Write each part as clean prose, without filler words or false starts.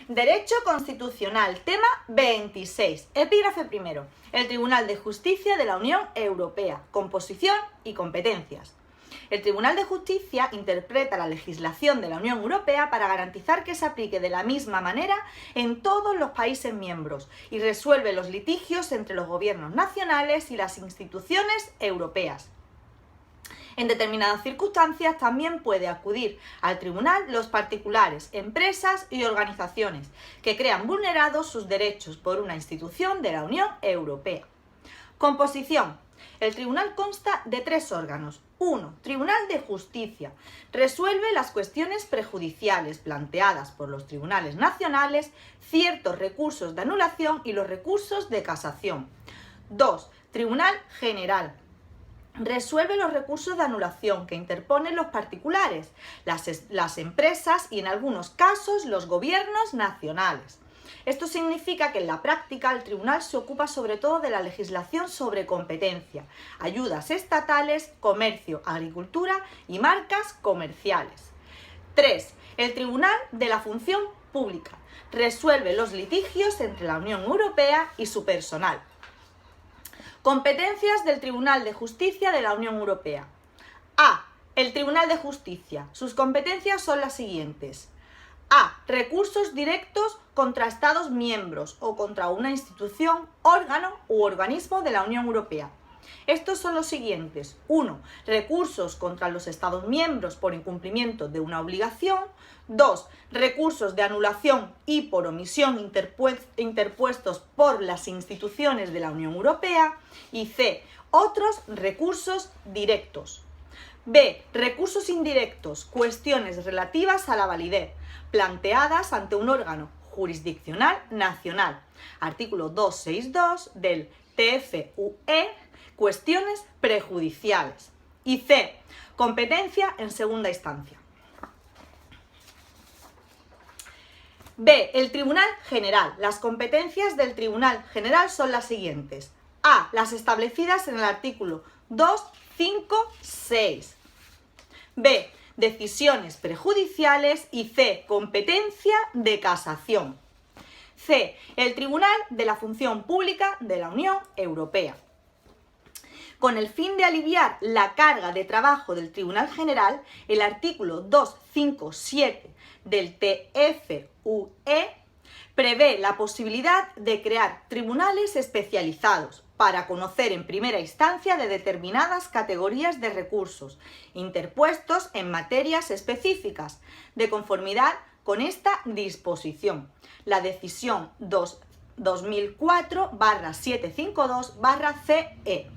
Derecho Constitucional, tema 26, epígrafe primero. El Tribunal de Justicia de la Unión Europea, composición y competencias. El Tribunal de Justicia interpreta la legislación de la Unión Europea para garantizar que se aplique de la misma manera en todos los países miembros y resuelve los litigios entre los gobiernos nacionales y las instituciones europeas. En determinadas circunstancias también puede acudir al tribunal los particulares, empresas y organizaciones que crean vulnerados sus derechos por una institución de la Unión Europea. Composición. El tribunal consta de 3 órganos. 1. Tribunal de Justicia. Resuelve las cuestiones prejudiciales planteadas por los tribunales nacionales, ciertos recursos de anulación y los recursos de casación. 2. Tribunal General. Resuelve los recursos de anulación que interponen los particulares, las empresas y en algunos casos los gobiernos nacionales. Esto significa que en la práctica el tribunal se ocupa sobre todo de la legislación sobre competencia, ayudas estatales, comercio, agricultura y marcas comerciales. 3. El Tribunal de la Función Pública. Resuelve los litigios entre la Unión Europea y su personal. Competencias del Tribunal de Justicia de la Unión Europea. A. El Tribunal de Justicia. Sus competencias son las siguientes. A. Recursos directos contra Estados miembros o contra una institución, órgano u organismo de la Unión Europea. Estos son los siguientes. 1. Recursos contra los Estados miembros por incumplimiento de una obligación. 2. Recursos de anulación y por omisión interpuestos por las instituciones de la Unión Europea. Y C. Otros recursos directos. B. Recursos indirectos, cuestiones relativas a la validez, planteadas ante un órgano jurisdiccional nacional. Artículo 262 del TFUE, cuestiones prejudiciales. Y C. Competencia en segunda instancia. B. El Tribunal General. Las competencias del Tribunal General son las siguientes. A. Las establecidas en el artículo 2, 5, 6. B. Decisiones prejudiciales. Y C. Competencia de casación. C. El Tribunal de la Función Pública de la Unión Europea. Con el fin de aliviar la carga de trabajo del Tribunal General, el artículo 257 del TFUE prevé la posibilidad de crear tribunales especializados para conocer en primera instancia de determinadas categorías de recursos interpuestos en materias específicas, de conformidad con esta disposición. La decisión 2004/752/CE.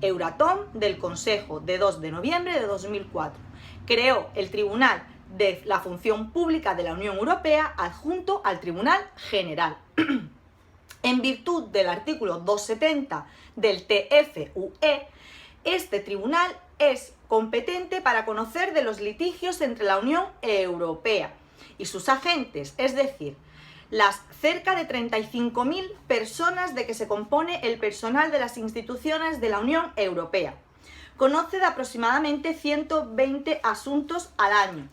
Euratom del Consejo de 2 de noviembre de 2004. Creó el Tribunal de la Función Pública de la Unión Europea adjunto al Tribunal General. En virtud del artículo 270 del TFUE, este tribunal es competente para conocer de los litigios entre la Unión Europea y sus agentes, es decir, las cerca de 35.000 personas de que se compone el personal de las instituciones de la Unión Europea. Conoce de aproximadamente 120 asuntos al año.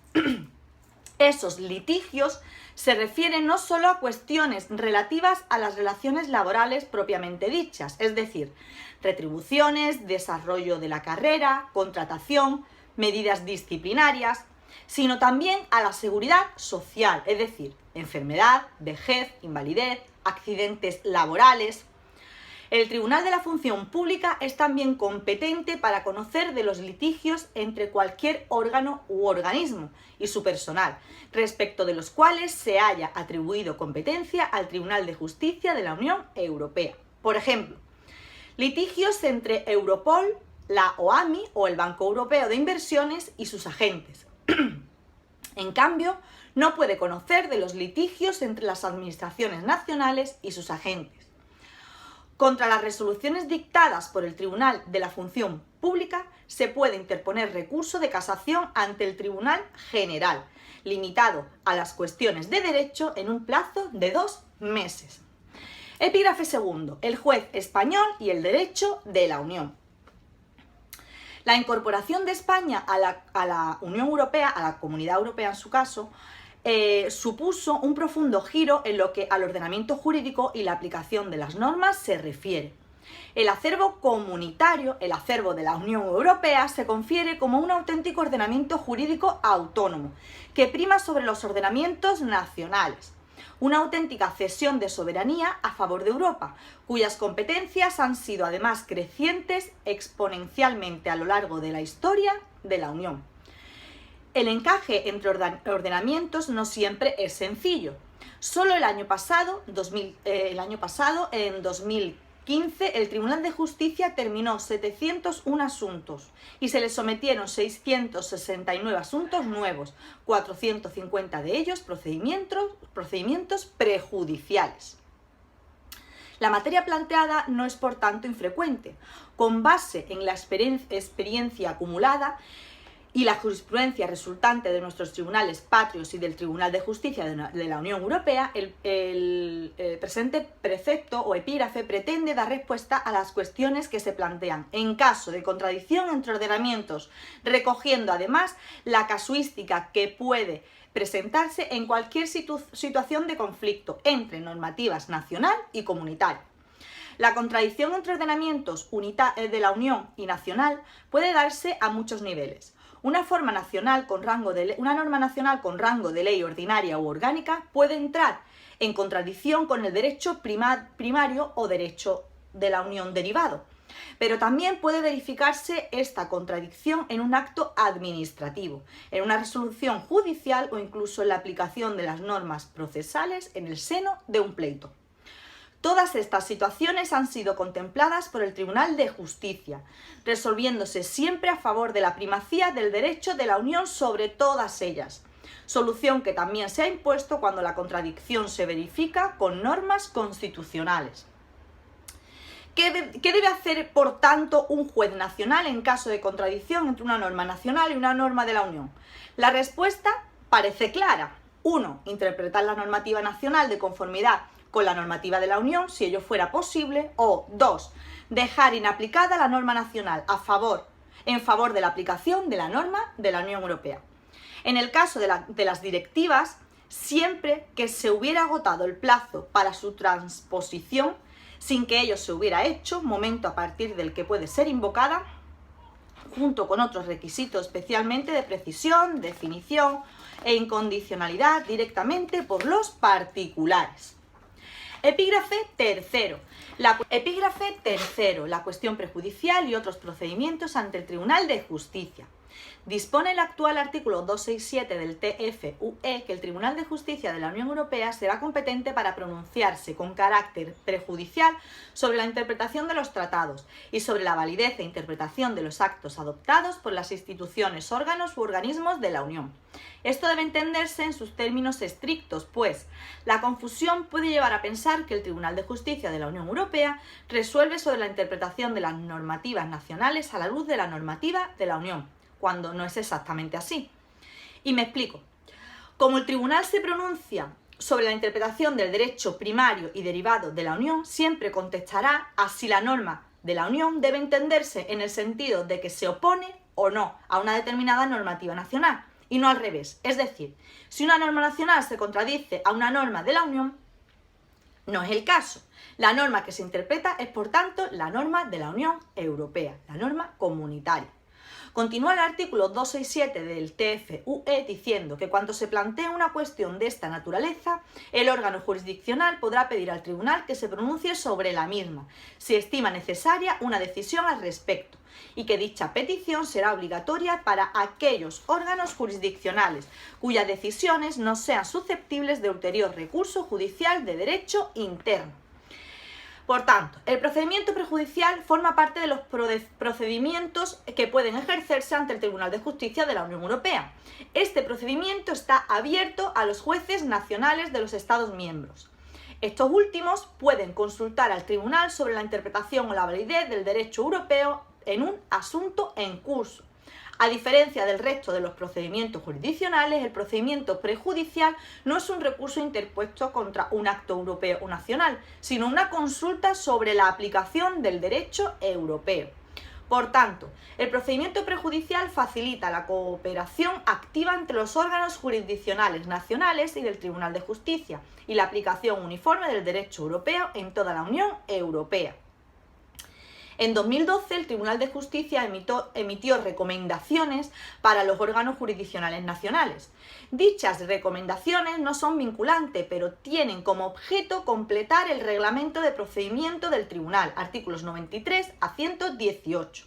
Esos litigios se refieren no solo a cuestiones relativas a las relaciones laborales propiamente dichas, es decir, retribuciones, desarrollo de la carrera, contratación, medidas disciplinarias, sino también a la seguridad social, es decir, enfermedad, vejez, invalidez, accidentes laborales. El Tribunal de la Función Pública es también competente para conocer de los litigios entre cualquier órgano u organismo y su personal, respecto de los cuales se haya atribuido competencia al Tribunal de Justicia de la Unión Europea. Por ejemplo, litigios entre Europol, la OAMI o el Banco Europeo de Inversiones y sus agentes. En cambio, no puede conocer de los litigios entre las administraciones nacionales y sus agentes. Contra las resoluciones dictadas por el Tribunal de la Función Pública se puede interponer recurso de casación ante el Tribunal General, limitado a las cuestiones de derecho en un plazo de 2 meses. Epígrafe segundo. El juez español y el derecho de la Unión. La incorporación de España a la Unión Europea, a la Comunidad Europea en su caso, supuso un profundo giro en lo que al ordenamiento jurídico y la aplicación de las normas se refiere. El acervo comunitario, el acervo de la Unión Europea, se confiere como un auténtico ordenamiento jurídico autónomo, que prima sobre los ordenamientos nacionales. Una auténtica cesión de soberanía a favor de Europa, cuyas competencias han sido además crecientes exponencialmente a lo largo de la historia de la Unión. El encaje entre ordenamientos no siempre es sencillo. Solo el año pasado, en 2015, el Tribunal de Justicia terminó 701 asuntos y se le sometieron 669 asuntos nuevos, 450 de ellos procedimientos prejudiciales. La materia planteada no es por tanto infrecuente. Con base en la experiencia acumulada y la jurisprudencia resultante de nuestros tribunales patrios y del Tribunal de Justicia de la Unión Europea, el presente precepto o epígrafe pretende dar respuesta a las cuestiones que se plantean en caso de contradicción entre ordenamientos, recogiendo además la casuística que puede presentarse en cualquier situación de conflicto entre normativas nacional y comunitaria. La contradicción entre ordenamientos de la Unión y nacional puede darse a muchos niveles. Una norma nacional con rango de ley ordinaria u orgánica puede entrar en contradicción con el derecho primario o derecho de la Unión derivado, pero también puede verificarse esta contradicción en un acto administrativo, en una resolución judicial o incluso en la aplicación de las normas procesales en el seno de un pleito. Todas estas situaciones han sido contempladas por el Tribunal de Justicia, resolviéndose siempre a favor de la primacía del derecho de la Unión sobre todas ellas, solución que también se ha impuesto cuando la contradicción se verifica con normas constitucionales. ¿Qué debe hacer, por tanto, un juez nacional en caso de contradicción entre una norma nacional y una norma de la Unión? La respuesta parece clara. 1. Interpretar la normativa nacional de conformidad con la normativa de la Unión, si ello fuera posible, o 2. Dejar inaplicada la norma nacional en favor de la aplicación de la norma de la Unión Europea. En el caso de las directivas, siempre que se hubiera agotado el plazo para su transposición, sin que ello se hubiera hecho, momento a partir del que puede ser invocada, junto con otros requisitos especialmente de precisión, definición e incondicionalidad directamente por los particulares. Epígrafe tercero. La cuestión prejudicial y otros procedimientos ante el Tribunal de Justicia. Dispone el actual artículo 267 del TFUE que el Tribunal de Justicia de la Unión Europea será competente para pronunciarse con carácter prejudicial sobre la interpretación de los tratados y sobre la validez e interpretación de los actos adoptados por las instituciones, órganos u organismos de la Unión. Esto debe entenderse en sus términos estrictos, pues la confusión puede llevar a pensar que el Tribunal de Justicia de la Unión Europea resuelve sobre la interpretación de las normativas nacionales a la luz de la normativa de la Unión, cuando no es exactamente así. Y me explico. Como el tribunal se pronuncia sobre la interpretación del derecho primario y derivado de la Unión, siempre contestará a si la norma de la Unión debe entenderse en el sentido de que se opone o no a una determinada normativa nacional, y no al revés. Es decir, si una norma nacional se contradice a una norma de la Unión, no es el caso. La norma que se interpreta es, por tanto, la norma de la Unión Europea, la norma comunitaria. Continúa el artículo 267 del TFUE diciendo que cuando se plantee una cuestión de esta naturaleza, el órgano jurisdiccional podrá pedir al tribunal que se pronuncie sobre la misma, si estima necesaria una decisión al respecto, y que dicha petición será obligatoria para aquellos órganos jurisdiccionales cuyas decisiones no sean susceptibles de ulterior recurso judicial de derecho interno. Por tanto, el procedimiento prejudicial forma parte de los procedimientos que pueden ejercerse ante el Tribunal de Justicia de la Unión Europea. Este procedimiento está abierto a los jueces nacionales de los Estados miembros. Estos últimos pueden consultar al Tribunal sobre la interpretación o la validez del derecho europeo en un asunto en curso. A diferencia del resto de los procedimientos jurisdiccionales, el procedimiento prejudicial no es un recurso interpuesto contra un acto europeo o nacional, sino una consulta sobre la aplicación del derecho europeo. Por tanto, el procedimiento prejudicial facilita la cooperación activa entre los órganos jurisdiccionales nacionales y del Tribunal de Justicia y la aplicación uniforme del derecho europeo en toda la Unión Europea. En 2012, el Tribunal de Justicia emitió recomendaciones para los órganos jurisdiccionales nacionales. Dichas recomendaciones no son vinculantes, pero tienen como objeto completar el reglamento de procedimiento del Tribunal, artículos 93 a 118.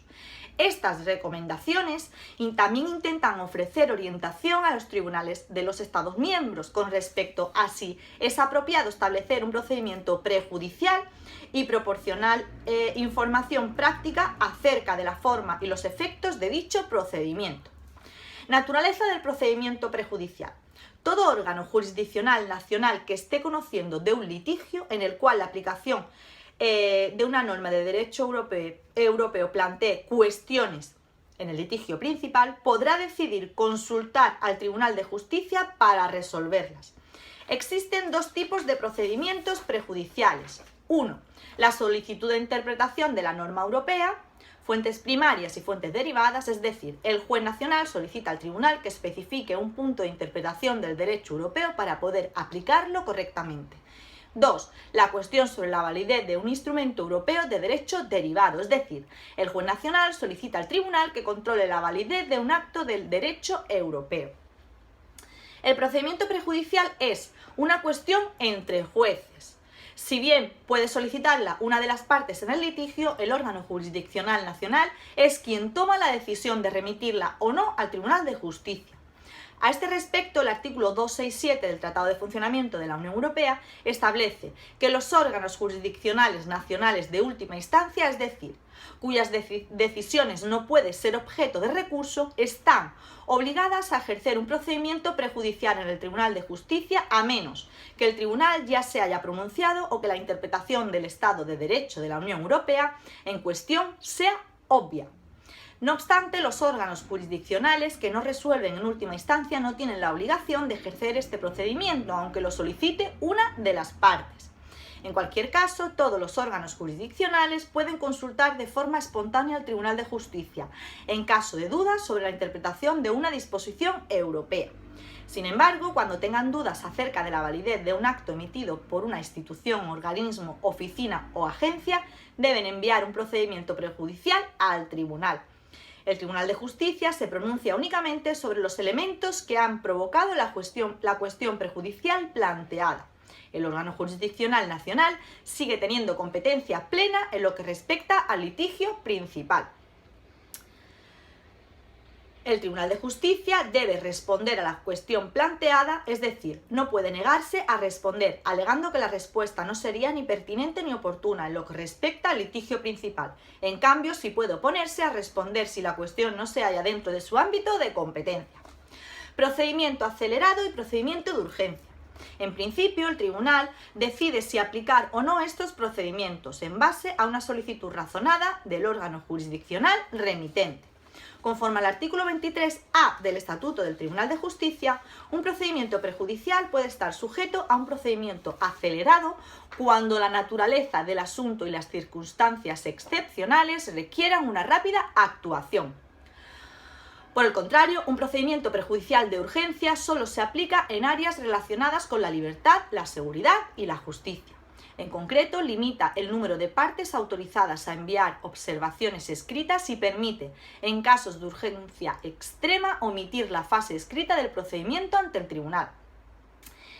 Estas recomendaciones también intentan ofrecer orientación a los tribunales de los Estados miembros con respecto a si es apropiado establecer un procedimiento prejudicial y proporcionar información práctica acerca de la forma y los efectos de dicho procedimiento. Naturaleza del procedimiento prejudicial. Todo órgano jurisdiccional nacional que esté conociendo de un litigio en el cual la aplicación de una norma de derecho europeo plantee cuestiones en el litigio principal, podrá decidir consultar al Tribunal de Justicia para resolverlas. Existen dos tipos de procedimientos prejudiciales. 1. La solicitud de interpretación de la norma europea, fuentes primarias y fuentes derivadas, es decir, el juez nacional solicita al tribunal que especifique un punto de interpretación del derecho europeo para poder aplicarlo correctamente. 2. La cuestión sobre la validez de un instrumento europeo de derecho derivado, es decir, el juez nacional solicita al tribunal que controle la validez de un acto del derecho europeo. El procedimiento prejudicial es una cuestión entre jueces. Si bien puede solicitarla una de las partes en el litigio, el órgano jurisdiccional nacional es quien toma la decisión de remitirla o no al Tribunal de Justicia. A este respecto, el artículo 267 del Tratado de Funcionamiento de la Unión Europea establece que los órganos jurisdiccionales nacionales de última instancia, es decir, cuyas decisiones no pueden ser objeto de recurso, están obligadas a ejercer un procedimiento prejudicial en el Tribunal de Justicia a menos que el tribunal ya se haya pronunciado o que la interpretación del Estado de Derecho de la Unión Europea en cuestión sea obvia. No obstante, los órganos jurisdiccionales que no resuelven en última instancia no tienen la obligación de ejercer este procedimiento, aunque lo solicite una de las partes. En cualquier caso, todos los órganos jurisdiccionales pueden consultar de forma espontánea al Tribunal de Justicia, en caso de dudas sobre la interpretación de una disposición europea. Sin embargo, cuando tengan dudas acerca de la validez de un acto emitido por una institución, organismo, oficina o agencia, deben enviar un procedimiento prejudicial al tribunal. El Tribunal de Justicia se pronuncia únicamente sobre los elementos que han provocado la cuestión prejudicial planteada. El órgano jurisdiccional nacional sigue teniendo competencia plena en lo que respecta al litigio principal. El Tribunal de Justicia debe responder a la cuestión planteada, es decir, no puede negarse a responder, alegando que la respuesta no sería ni pertinente ni oportuna en lo que respecta al litigio principal. En cambio, sí puede oponerse a responder si la cuestión no se halla dentro de su ámbito de competencia. Procedimiento acelerado y procedimiento de urgencia. En principio, el tribunal decide si aplicar o no estos procedimientos en base a una solicitud razonada del órgano jurisdiccional remitente. Conforme al artículo 23A del Estatuto del Tribunal de Justicia, un procedimiento prejudicial puede estar sujeto a un procedimiento acelerado cuando la naturaleza del asunto y las circunstancias excepcionales requieran una rápida actuación. Por el contrario, un procedimiento prejudicial de urgencia solo se aplica en áreas relacionadas con la libertad, la seguridad y la justicia. En concreto, limita el número de partes autorizadas a enviar observaciones escritas y permite, en casos de urgencia extrema, omitir la fase escrita del procedimiento ante el tribunal.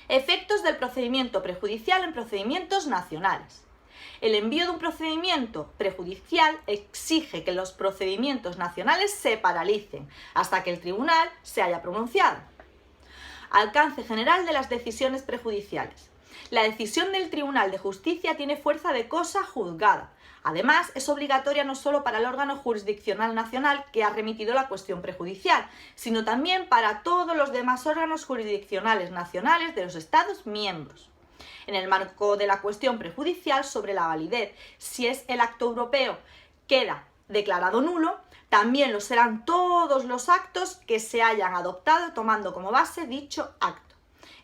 Efectos del procedimiento prejudicial en procedimientos nacionales. El envío de un procedimiento prejudicial exige que los procedimientos nacionales se paralicen hasta que el tribunal se haya pronunciado. Alcance general de las decisiones prejudiciales. La decisión del Tribunal de Justicia tiene fuerza de cosa juzgada. Además, es obligatoria no solo para el órgano jurisdiccional nacional que ha remitido la cuestión prejudicial, sino también para todos los demás órganos jurisdiccionales nacionales de los Estados miembros. En el marco de la cuestión prejudicial sobre la validez, si es el acto europeo queda declarado nulo, también lo serán todos los actos que se hayan adoptado tomando como base dicho acto.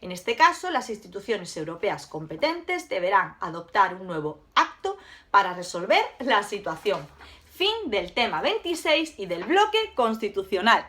En este caso, las instituciones europeas competentes deberán adoptar un nuevo acto para resolver la situación. Fin del tema 26 y del bloque constitucional.